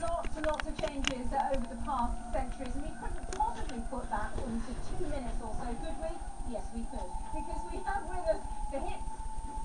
lots and lots of changes over the past centuries, and we couldn't possibly put that into 2 minutes or so, could we? Yes, we could, because we have with us the hit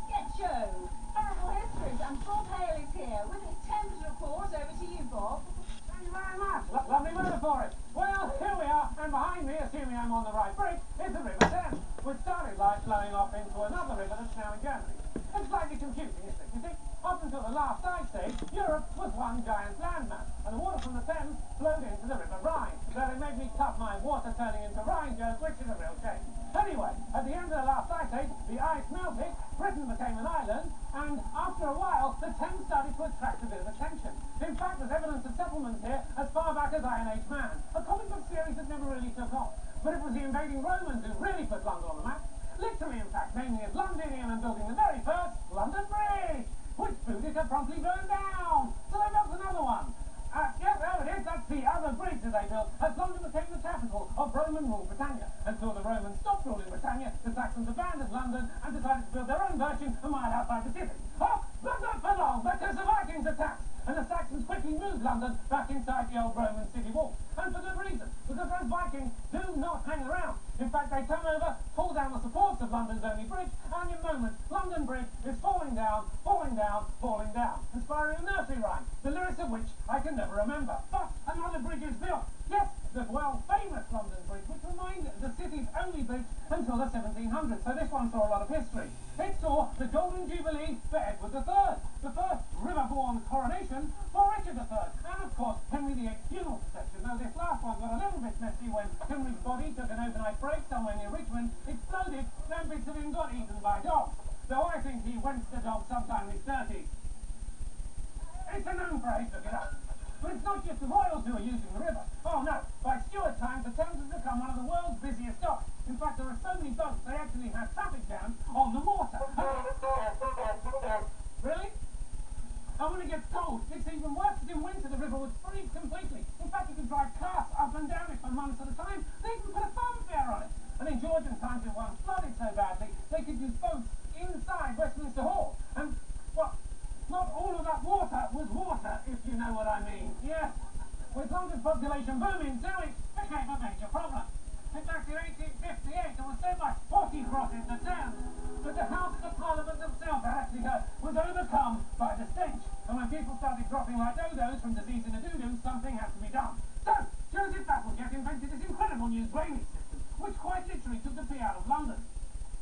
sketch show, Horrible Histories, and Bob Hale is here with his Thames report. Over to you, Bob. Thank you very much. Lovely weather for it. Well, here we are, and behind me, assuming I'm on the right bridge, is the River Thames, which started like flowing off into another river that's now in Germany. It's slightly confusing, isn't it? You see, up until the last ice age, Europe was one giant landmass, and the water from the Thames flowed into the River Rhine. So it made me cut my water turning into Rhine joke, which is a real shame. Anyway, at the end of the last ice age, the ice melted, Britain became an island, and after a while, the Thames started to attract a bit of attention. In fact, there's evidence of settlements here as far back as Iron Age Man, a comic book series that never really took off. But it was the invading Romans who really put London on the map. Literally, in fact, naming it Londinium and building the very first London Bridge, which Boudica promptly burned down. So they built another one. Yes, there it is. That's the other bridge that they built as London became the capital of Roman ruled Britannia. Until the Romans stopped ruling Britannia, the Saxons abandoned London and decided to build their own version a mile outside the city. Oh, but not for long, because the Vikings attacked, and the Saxons quickly moved London back inside the old Roman city wall. And for good reason, because those Vikings do not hang around. In fact, they come over, pull down the supports of London's only bridge, and in moments, London Bridge is falling down, falling down, falling down, inspiring a nursery rhyme, the lyrics of which I can never remember. But another bridge is built. Yes, the well-famous London Bridge, which remained the city's only bridge until the 1700s. So this one saw a lot of history. It saw the Golden Jubilee for Edward III, the first river-born coronation for Richard III, and of course Henry VIII's funeral procession. Though this last one got a little bit messy when Henry's body took an overnight break somewhere near Richmond, exploded, and bits of him got eaten by dogs. Though I think he went to the dog sometime in his 30s. It's a known phrase, look it up. But it's not just the royals who are using the river. Oh no, by Stuart times the Thames has become one of the world's busiest docks. In fact, there are so many boats they actually have traffic jams on the water. Really? And when it gets cold, it's even worse, because in winter the river would freeze completely. In fact, you can drive carts up and down it for months at a time. They even put a funfair on it. And in Georgian times it once flooded so badly, they could use boats inside Westminster Hall. And, well, not all of that water was water, if you know what I mean. Yes, with London's population booming too, it became a major problem. In fact, in 1858, there was so much potty brought into town that the House of Parliament themselves was overcome by the stench. And when people started dropping like dodos from disease in a doo-doo, something had to be done. So, Joseph Battlegate invented this incredible new drainage system, which quite literally took the pee out of London.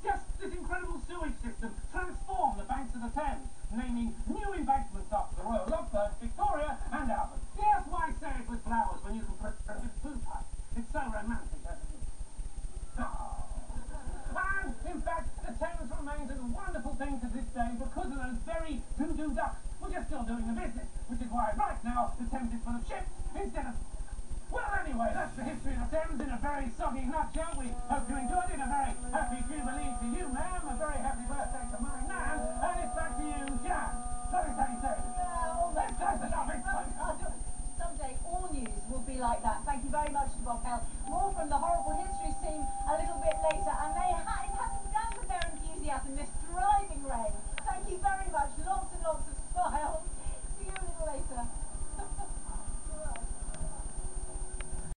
Yes, this incredible sewage system transformed the banks of the Thames, naming new embankments after the Royal Lovebirds, Victoria and Albert. Yes, why say it with flowers when you can put it with food pipe? It's so romantic, isn't it? And, in fact, the Thames remains a wonderful thing to this day because of those very doo-doo ducks, which are still doing the business, which is why right now the Thames is full of ships instead of... Well, anyway, that's the history of the Thames in a very soggy nutshell.